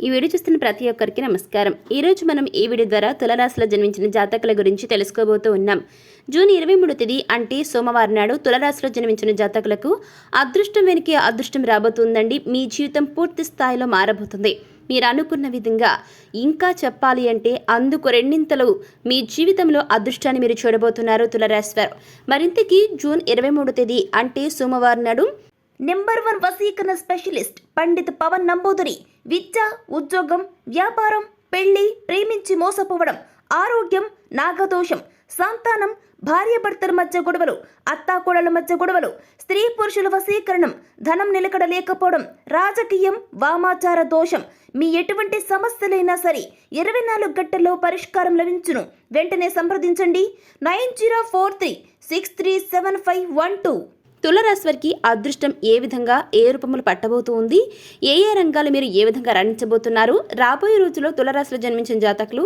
ఈ వీడియో చూస్తున్న ప్రతి ఒక్కరికి నమస్కారం. ఈరోజు మనం ఈ వీడియో ద్వారా తులరాశిలో జన్మించిన జాతకుల గురించి తెలుసుకోబోతూ ఉన్నాం. జూన్ 23 తేదీ అంటే సోమవారం నాడు తులరాశిలో జన్మించిన జాతకులకు అదృష్టం వెనకే అదృష్టం రాబోతుందండి. మీ జీవితం పూర్తి స్థాయిలో మారబోతుంది. మీరు అనుకున్న విధంగా ఇంకా చెప్పాలి అంటే అందుకు రెండింతలు మీ జీవితంలో అదృష్టాన్ని మీరు చూడబోతున్నారు తులరాశి వారు. మరింతకీ జూన్ 23 తేదీ అంటే సోమవారం నాడు నెంబర్ 1 వశీకరణ స్పెషలిస్ట్ పండిత్ పవన్ నంబూదరి విద్య, ఉద్యోగం, వ్యాపారం, పెళ్లి, ప్రేమించి మోసపోవడం, ఆరోగ్యం, నాగదోషం, సంతానం, భార్యాభర్తల మధ్య గొడవలు, అత్తాకోడల మధ్య గొడవలు, స్త్రీ పురుషుల వశీకరణం, ధనం నిలకడ లేకపోవడం, రాజకీయం, వామాచార దోషం, మీ ఎటువంటి సమస్యలైనా సరే 24 గంటల్లో పరిష్కారం లభించును. వెంటనే సంప్రదించండి 9043637512. తులరాశి వారికి అదృష్టం ఏ విధంగా ఏ రూపంలో పట్టబోతూ ఉంది, ఏ రంగాలు మీరు ఏ విధంగా రాణించబోతున్నారు, రాబోయే రోజుల్లో తులరాశిలో జన్మించిన జాతకులు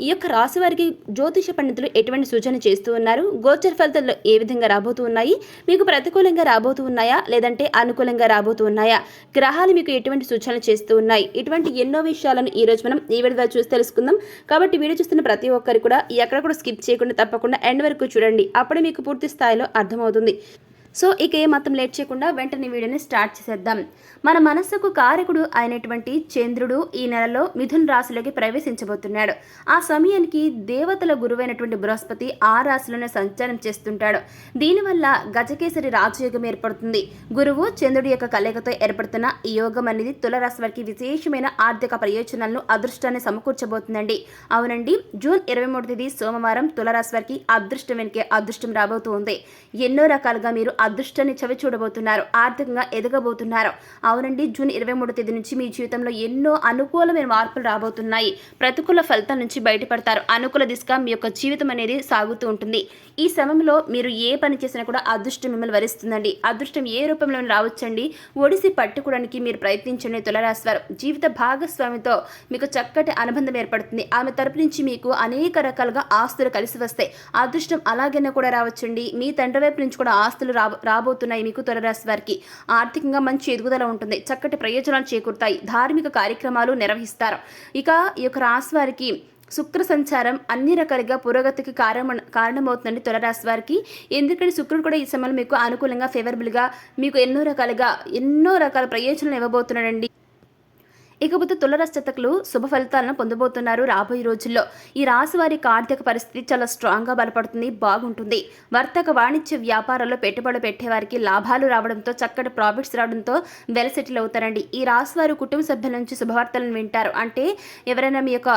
ఈ యొక్క రాశి వారికి జ్యోతిష పండితులు ఎటువంటి సూచన చేస్తూ ఉన్నారు, గోచర ఫలితాలు ఏ విధంగా రాబోతూ ఉన్నాయి, మీకు ప్రతికూలంగా రాబోతూ ఉన్నాయా లేదంటే అనుకూలంగా రాబోతూ ఉన్నాయా, గ్రహాలు మీకు ఎటువంటి సూచనలు చేస్తూ ఉన్నాయి, ఇటువంటి ఎన్నో విషయాలను ఈ రోజు మనం ఈ వీడియో చూసి తెలుసుకుందాం. కాబట్టి వీడియో చూస్తున్న ప్రతి ఒక్కరు కూడా ఎక్కడ కూడా స్కిప్ చేయకుండా తప్పకుండా ఎండ్ వరకు చూడండి. అప్పుడే మీకు పూర్తి స్థాయిలో అర్థమవుతుంది. సో ఇక ఏమాత్రం లేట్ చేయకుండా వెంటనే వీడియోని స్టార్ట్ చేసేద్దాం. మన మనస్సుకు కారకుడు అయినటువంటి చంద్రుడు ఈ నెలలో మిథున రాశిలోకి ప్రవేశించబోతున్నాడు. ఆ సమయానికి దేవతల గురువైనటువంటి బృహస్పతి ఆ రాశిలోనే సంచారం చేస్తుంటాడు. దీనివల్ల గజకేసరి రాజయోగం ఏర్పడుతుంది. గురువు చంద్రుడి యొక్క కలయికతో ఏర్పడుతున్న ఈ యోగం అనేది తులరాశి వారికి విశేషమైన ఆర్థిక ప్రయోజనాలను, అదృష్టాన్ని సమకూర్చబోతుందండి. అవునండి, జూన్ 23 తేదీ సోమవారం తులరాశి వారికి అదృష్టం వెనకే అదృష్టం రాబోతుంది. ఎన్నో రకాలుగా మీరు అదృష్టాన్ని చవి చూడబోతున్నారు, ఆర్థికంగా ఎదగబోతున్నారు. అవునండి, జూన్ 23 తేదీ నుంచి మీ జీవితంలో ఎన్నో అనుకూలమైన మార్పులు రాబోతున్నాయి. ప్రతికూల ఫలితాల నుంచి బయటపడతారు. అనుకూల దిశగా మీ యొక్క జీవితం అనేది సాగుతూ ఉంటుంది. ఈ సమయంలో మీరు ఏ పని చేసినా కూడా అదృష్టం మిమ్మల్ని వరిస్తుందండి. అదృష్టం ఏ రూపంలో రావచ్చండి, ఒడిసి పట్టుకోవడానికి మీరు ప్రయత్నించండి. తులరాశి వారు జీవిత భాగస్వామితో మీకు చక్కటి అనుబంధం ఏర్పడుతుంది. ఆమె తరపు నుంచి మీకు అనేక రకాలుగా ఆస్తులు కలిసి వస్తాయి. అదృష్టం అలాగైనా కూడా రావచ్చండి. మీ తండ్రి వైపు నుంచి కూడా ఆస్తులు రాబోతున్నాయి. మీకు తులరాశి వారికి ఆర్థికంగా మంచి ఎదుగుదల ఉంటుంది. చక్కటి ప్రయోజనాలు చేకూరుతాయి. ధార్మిక కార్యక్రమాలు నిర్వహిస్తారు. ఇక ఈ యొక్క రాశి వారికి శుక్ర సంచారం అన్ని రకాలుగా పురోగతికి కారణమవుతుందండి తులరాశి వారికి. ఎందుకంటే శుక్రుడు కూడా ఈ సమయంలో మీకు అనుకూలంగా ఫేవరబుల్గా మీకు ఎన్నో రకాల ప్రయోజనాలు ఇవ్వబోతున్నాడండి. ఇకపోతే తులరాశి జాతకులు శుభ ఫలితాలను పొందబోతున్నారు రాబోయే రోజుల్లో. ఈ రాశి వారి ఆర్థిక పరిస్థితి చాలా స్ట్రాంగ్గా బలపడుతుంది, బాగుంటుంది. వర్తక వాణిజ్య వ్యాపారాల్లో పెట్టుబడులు పెట్టేవారికి లాభాలు రావడంతో, చక్కటి ప్రాఫిట్స్ రావడంతో వెల్ సెటిల్ అవుతారండి. ఈ రాశి వారు కుటుంబ సభ్యుల నుంచి శుభవార్తలను వింటారు. అంటే ఎవరైనా మీ యొక్క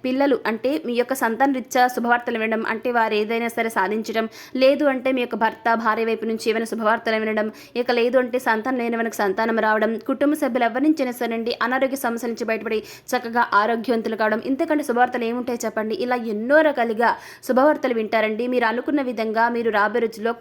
పిల్లలు అంటే మీ యొక్క సంతాన రీత్యా శుభవార్తలు వినడం, అంటే వారు ఏదైనా సరే సాధించడం, లేదు అంటే మీ యొక్క భర్త భార్య వైపు నుంచి ఏమైనా శుభవార్తలు వినడం, ఇక లేదు అంటే సంతానం లేని మనకు సంతానం రావడం, కుటుంబ సభ్యులు ఎవరి నుంచైనా సరేండి అనారోగ్య సమస్యల నుంచి బయటపడి చక్కగా ఆరోగ్యవంతులు కావడం, ఇంతకంటే శుభవార్తలు ఏముంటాయి చెప్పండి. ఇలా ఎన్నో రకాలుగా శుభవార్తలు వింటారండి. మీరు అనుకున్న విధంగా మీరు రాబోయే రోజుల్లో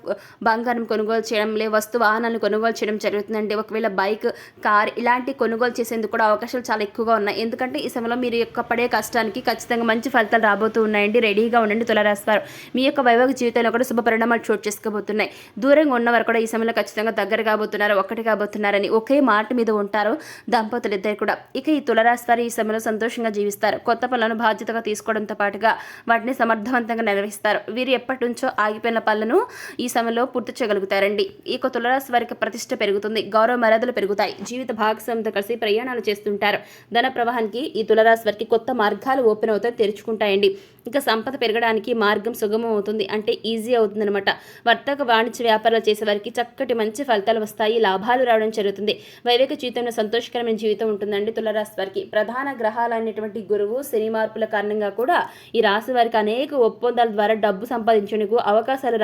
బంగారం కొనుగోలు చేయడం, వస్తు వాహనాలను కొనుగోలు చేయడం జరుగుతుందండి. ఒకవేళ బైక్, కార్ ఇలాంటి కొనుగోలు చేసేందుకు కూడా అవకాశాలు చాలా ఎక్కువగా ఉన్నాయి. ఎందుకంటే ఈ సమయంలో మీరు యొక్క పడే కష్టానికి ఖచ్చితంగా మంచి ఫలితాలు రాబోతూ ఉన్నాయండి. రెడీగా ఉండండి తులరాశి వారు. మీ యొక్క వైవాహిక జీవితంలో కూడా శుభ పరిణామాలు చోటు చేసుకోబోతున్నాయి. దూరంగా ఉన్నవారు కూడా ఈ సమయంలో ఖచ్చితంగా దగ్గర కాబోతున్నారు, ఒక్కటి కాబోతున్నారని ఒకే మాట మీద ఉంటారు దంపతులు ఇద్దరు కూడా. ఇక ఈ తులరాశి వారు ఈ సమయంలో సంతోషంగా జీవిస్తారు. కొత్త పనులను బాధ్యతగా తీసుకోవడంతో పాటుగా వాటిని సమర్థవంతంగా నిర్వహిస్తారు. వీరు ఎప్పటి నుంచో ఆగిపోయిన పనులను ఈ సమయంలో పూర్తి చేయగలుగుతారండి. ఈ తులరాశి వారికి ప్రతిష్ట పెరుగుతుంది, గౌరవ మర్యాదలు పెరుగుతాయి. జీవిత భాగస్వామితో కలిసి ప్రయాణాలు చేస్తుంటారు. ధన ప్రవాహానికి ఈ తులరాశి వారికి కొత్త మార్గాలు ఓపెన్ అవుతాయి, తెరుచుకుంటాయండి. ఇక సంపద పెరగడానికి మార్గం సుగమం అవుతుంది, అంటే ఈజీ అవుతుంది అనమాట. వర్తక వాణిజ్య వ్యాపారాలు చేసే వారికి చక్కటి మంచి ఫలితాలు వస్తాయి, లాభాలు రావడం జరుగుతుంది. వైవేక జీవితంలో సంతోషకరమైన జీవితం ఉంటుందండి తులరాశి వారికి. ప్రధాన గ్రహాలు అనేటువంటి గురువు, శని మార్పుల కారణంగా కూడా ఈ రాశి వారికి అనేక ఒప్పందాల ద్వారా డబ్బు సంపాదించేందుకు అవకాశాలు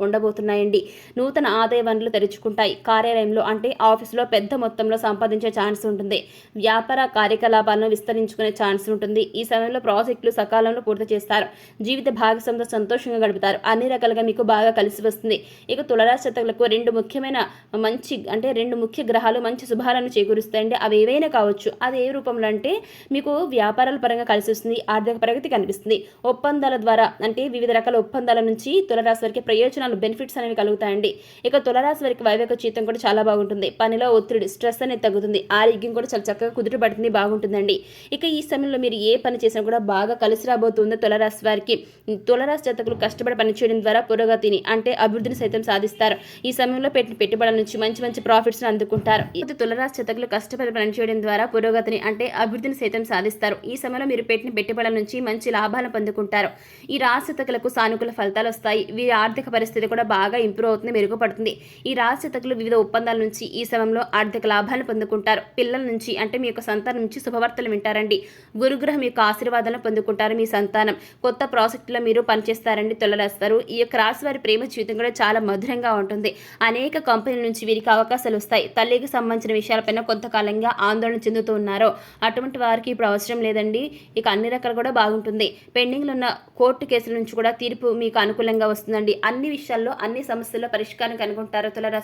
ఉండబోతున్నాయండి. నూతన ఆదాయ వనరులు తెరుచుకుంటాయి. కార్యాలయంలో అంటే ఆఫీసులో పెద్ద మొత్తంలో సంపాదించే ఛాన్స్ ఉంటుంది. వ్యాపార కార్యకలాపాలను విస్తరించుకునే ఛాన్స్ ఉంటుంది. ఈ సమయంలో ప్రాజెక్టులు సకాలంలో పూర్తి చేస్తారు. జీవిత భాగస్వామితో సంతోషంగా గడుపుతారు. అన్ని రకాలుగా మీకు బాగా కలిసి వస్తుంది. ఇక తులారాశి జాతకులకు రెండు ముఖ్య గ్రహాలు మంచి శుభాలను చేకూరుస్తాయండి. అవి ఏవైనా కావచ్చు. అది ఏ రూపంలో అంటే మీకు వ్యాపారాల పరంగా కలిసి వస్తుంది, ఆర్థిక ప్రగతి కనిపిస్తుంది. ఒప్పందాల ద్వారా అంటే వివిధ రకాల ఒప్పందాల నుంచి తులారాశి వారికి ప్రయోజనాలు, బెనిఫిట్స్ అనేవి కలుగుతాయండి. ఇక తులారాశి వారికి వైవేక జీవితం కూడా చాలా బాగుంటుంది. పనిలో ఒత్తిడి, స్ట్రెస్ అనేది తగ్గుతుంది. ఆరోగ్యం కూడా చాలా చక్కగా కుదుటపడుతుంది, బాగుంటుందండి. ఇక ఈ సమయంలో మీరు ఏ పని చేసినా కూడా బాగా కలిసి రాబోతుంది తులారాశి వారికి. తులారాశి జాతకులు కష్టపడి పనిచేయడం ద్వారా పురోగతిని అంటే అభివృద్ధిని సైతం సాధిస్తారు. ఈ సమయంలో పెట్టిన పెట్టుబడుల నుంచి మంచి మంచి ప్రాఫిట్స్ అందుకుంటారు. ఇది తులారాశి జాతకులు కష్టపడి పనిచేయడం ద్వారా పురోగతిని అంటే అభివృద్ధిని సైతం సాధిస్తారు. ఈ సమయంలో మీరు పెట్టిన పెట్టుబడుల నుంచి మంచి లాభాలను పొందుకుంటారు. ఈ రాశి జాతకులకు సానుకూల ఫలితాలు వస్తాయి. వీరి ఆర్థిక పరిస్థితి కూడా బాగా ఇంప్రూవ్ అవుతుంది, మెరుగుపడుతుంది. ఈ రాశి జాతకులు వివిధ ఒప్పందాల నుంచి ఈ సమయంలో ఆర్థిక లాభాలను పొందుకుంటారు. పిల్లల నుంచి అంటే మీ యొక్క సంతానం నుంచి శుభవార్తలు వింటారండి. గురుగ్రహం యొక్క ఆశీర్వాదాలను పొందుకుంటారు. మీ సంతానం కొత్త ప్రాజెక్టులో మీరు పనిచేస్తారండి తులారాశి. ఈ యొక్క రాశి వారి ప్రేమ జీవితం కూడా చాలా మధురంగా ఉంటుంది. అనేక కంపెనీల నుంచి వీరికి అవకాశాలు వస్తాయి. తల్లికి సంబంధించిన విషయాలపైన కొంతకాలంగా ఆందోళన చెందుతూ ఉన్నారో అటువంటి వారికి ఇప్పుడు అవసరం లేదండి. ఇక అన్ని రకాలు కూడా బాగుంటుంది. పెండింగ్లో ఉన్న కోర్టు కేసుల నుంచి కూడా తీర్పు మీకు అనుకూలంగా వస్తుందండి. అన్ని విషయాల్లో అన్ని సమస్యల్లో పరిష్కారం కనుగొంటారు తులారాశి.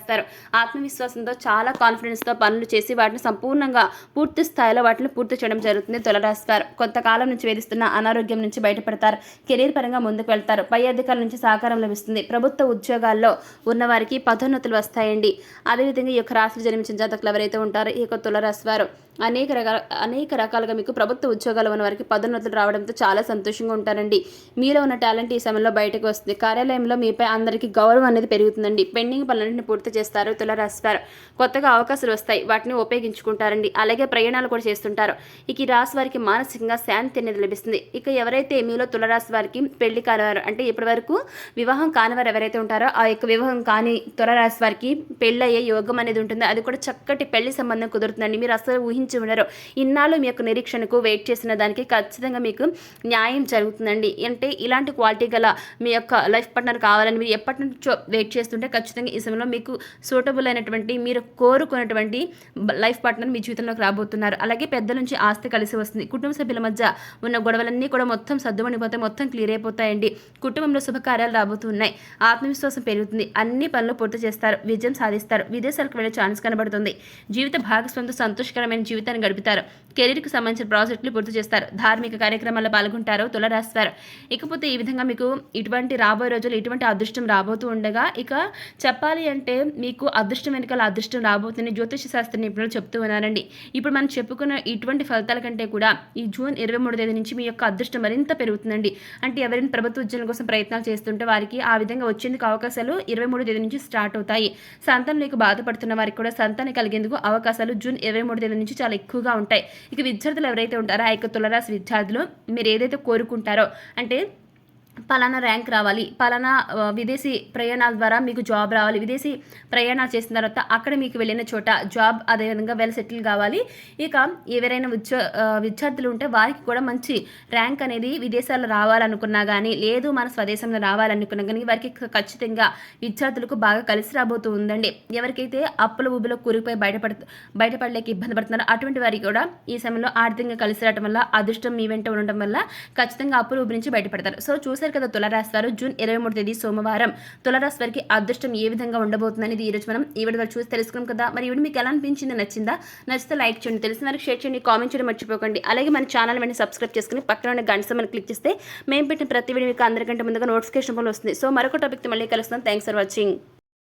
ఆత్మవిశ్వాసంతో చాలా కాన్ఫిడెన్స్తో పనులు చేసి వాటిని సంపూర్ణంగా పూర్తి స్థాయిలో వాటిని పూర్తి చేయడం జరుగుతుంది తులారాశి వారు. కొంతకాలం నుంచి వేధిస్తున్న అనారోగ్యం నుంచి బయటపడతారు. కెరీర్ పరంగా ముందుకు వెళ్తారు. పై అధికారుల నుంచి సహకారం లభిస్తుంది. ప్రభుత్వ ఉద్యోగాల్లో ఉన్నవారికి పదోన్నతులు వస్తాయండి. అదేవిధంగా ఈ యొక్క రాశిలో జన్మించిన జాతకులు ఎవరైతే ఉంటారో ఈ యొక్క తులారాశి వారు అనేక రకాలుగా మీకు ప్రభుత్వ ఉద్యోగాలు ఉన్న వారికి పదోన్నతులు రావడంతో చాలా సంతోషంగా ఉంటారండి. మీలో ఉన్న టాలెంట్ ఈ సమయంలో బయటకు వస్తుంది. కార్యాలయంలో మీపై అందరికీ గౌరవం అనేది పెరుగుతుందండి. పెండింగ్ పనులన్నింటిని పూర్తి చేస్తారు తులారాశి వారు. కొత్తగా అవకాశాలు వస్తాయి, వాటిని ఉపయోగించుకుంటారండి. అలాగే ప్రయాణాలు కూడా చేస్తుంటారు. ఇక ఈ రాశి వారికి మానసికంగా శాంతి అనేది లభిస్తుంది. ఇక ఎవరైతే మీలో తులారాశి వారికి పెళ్లి కానివారు అంటే ఇప్పటి వరకు వివాహం కానివారు ఎవరైతే ఉంటారో ఆ యొక్క వివాహం కాని తులారాశి వారికి పెళ్ళయ్యే యోగం అనేది ఉంటుంది. అది కూడా చక్కటి పెళ్లి సంబంధం కుదురుతుందండి. మీరు అసలు ఊహించి ఉండరు. ఇన్నాళ్ళు మీ యొక్క నిరీక్షణకు వెయిట్ చేసిన దానికి ఖచ్చితంగా మీకు న్యాయం జరుగుతుందండి. అంటే ఇలాంటి క్వాలిటీ గల మీ యొక్క లైఫ్ పార్ట్నర్ కావాలని మీరు ఎప్పటి నుంచో వెయిట్ చేస్తుంటే ఖచ్చితంగా ఈ సమయంలో మీకు సూటబుల్ అయినటువంటి మీరు కోరుకున్నటువంటి లైఫ్ పార్ట్నర్ మీ జీవితంలోకి రాబోతున్నారు. అలాగే పెద్దల నుంచి ఆస్తి కలిసి వస్తుంది. కుటుంబ సభ్యుల మధ్య ఉన్న గొడవలన్నీ కూడా మొత్తం సర్దుమణిపోతాయి, మొత్తం క్లియర్ అయిపోతాయండి. కుటుంబంలో శుభకార్యాలు రాబోతున్నాయి. ఆత్మవిశ్వాసం పెరుగుతుంది. అన్ని పనులు పూర్తి చేస్తారు, విజయం సాధిస్తారు. విదేశాలకు వెళ్ళే ఛాన్స్ కనబడుతుంది. జీవిత భాగస్వామితో సంతోషకరమైన జీవితాన్ని గడుపుతారు. కెరీర్కి సంబంధించిన ప్రాజెక్టులు పూర్తి చేస్తారు. ధార్మిక కార్యక్రమాల్లో పాల్గొంటారు తులారాశి వారు. ఇకపోతే ఈ విధంగా మీకు ఇటువంటి రాబోయే రోజులు ఇటువంటి అదృష్టం రాబోతూ ఉండగా ఇక చెప్పాలి అంటే మీకు అదృష్టం వెనకాల అదృష్టం రాబోతుంది జ్యోతిష శాస్త్ర నిపుణులు చెప్తూ ఉన్నారండి. ఇప్పుడు మనం చెప్పుకున్న ఇటువంటి ఫలితాల కంటే కూడా ఈ జూన్ 23వ తేదీ నుంచి మీ యొక్క అదృష్టం మరింత పెరుగుతుందండి. అంటే ఎవరైనా ప్రభుత్వ ఉద్యోగం కోసం ప్రయత్నాలు చేస్తుంటే వారికి ఆ విధంగా వచ్చేందుకు అవకాశాలు 23వ తేదీ నుంచి స్టార్ట్ అవుతాయి. సంతానం లేక బాధపడుతున్న వారికి కూడా సంతానం కలిగేందుకు అవకాశాలు జూన్ 23వ తేదీ నుంచి చాలా ఎక్కువగా ఉంటాయి. ఇక విద్యార్థులు ఎవరైతే ఉంటారో ఆ యొక్క తులారాశి విద్యార్థులు మీరు ఏదైతే కోరుకుంటారో అంటే పలానా ర్యాంక్ రావాలి, పలానా విదేశీ ప్రయాణాల ద్వారా మీకు జాబ్ రావాలి, విదేశీ ప్రయాణాలు చేసిన తర్వాత అక్కడ మీకు వెళ్ళిన చోట జాబ్ అదేవిధంగా వెల్ సెటిల్ కావాలి. ఇక ఎవరైనా విద్యార్థులు ఉంటే వారికి కూడా మంచి ర్యాంక్ అనేది విదేశాల్లో రావాలనుకున్నా కానీ లేదు మన స్వదేశంలో రావాలనుకున్నా కానీ వారికి ఖచ్చితంగా విద్యార్థులకు బాగా కలిసి రాబోతూ ఉందండి. ఎవరికైతే అప్పుల ఊబిలో కూరిపోయి బయటపడలేక ఇబ్బంది పడుతున్నారో అటువంటి వారికి కూడా ఈ సమయంలో ఆర్థికంగా కలిసి రావడం వల్ల అదృష్టం మీ వెంట ఉండటం వల్ల ఖచ్చితంగా అప్పుల ఊబి నుంచి బయటపడతారు. సో చూసారు కదా తులారాశి వారు జూన్ 23వ తేదీ సోమవారం తులారాశి వారికి అదృష్టం ఏ విధంగా ఉండబోతుందని ఈ రోజు మనం ఈ వీడియో చూసి తెలుసుకున్నాం కదా. మరి ఈ వీడియో మీకు ఎలా అనిపించింది, నచ్చితే లైక్ చేయండి, తెలిసిన వారికి షేర్ చేయండి, కామెంట్ చేయడం మర్చిపోకండి. అలాగే మన ఛానల్ వెంటనే సబ్స్క్రైబ్ చేసుకుని పక్కన ఉన్న గంట సింబల్ క్లిక్ చేస్తే మేము పెట్టిన ప్రతి వీడియో మీకు అందరికంటే ముందుగా నోటిఫికేషన్ వస్తుంది. సో మరొక టాపిక్తో మళ్ళీ కలుస్తాం. Thanks for watching.